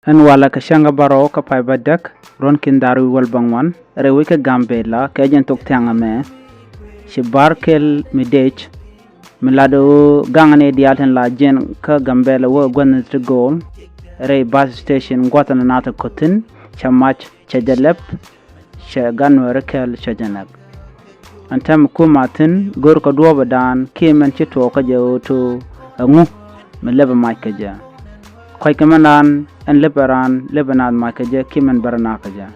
an wala ka shanga baro ka pai badak ron kin daru wal bangwan rewi ka gambela ka jen tok tianga me shi barkel midech milado gangane dialten la jen ka gambela wo gwan to gol re bus station gwatan nata kotin chamach chajalep shaganwar kel shajanak antam kumatin gor ka duwa badan kimen chito ka jawto ngu meleba maikaja koy kamanan en lebanan maikaja kimen barana kaja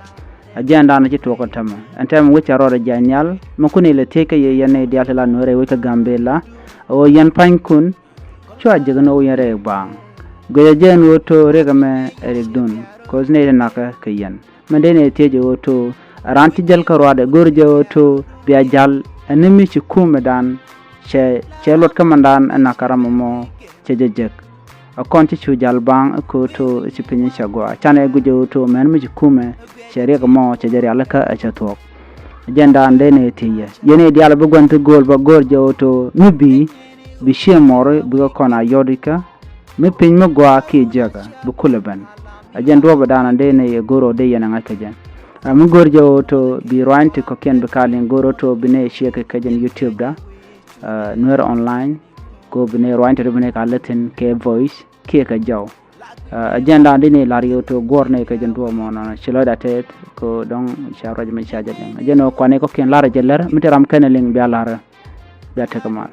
ajanda na chito ka tama antam wicha roda janyal makuni le teke ye yane diatala nore wika gambela o yan pankun chwa jigno yare bang goya jen woto regame erigdun kozne naka kayan mandene teje woto aranti jal karwade gorje woto biya jal enemi ci kumedan che lot kamandan anakaramo mo che jejek akonti chu jal bang ko to ci pinyi chagwa chane guje woto men mi ci kume che rega mo che jari alaka che tok agenda ndene tiye yene diala bu gonto gol ba gorje woto nubi bi shemore bu kona yodika mi pin mo gwa ki jaga bu kulaban agenda roba dana ndene goro de yana ngakajen mu gorjo to bi roanti ko ken be kalin goro to bine sheke kajen youtube da nuer online ko bine roanti bine kalatin ke voice ke ka jaw agenda dine lario to gorne kajen do mo na chiloda tet ko don sharaj me chajaden ajeno kwane ko ken lara jeller miteram keneling bi alara bi atakamal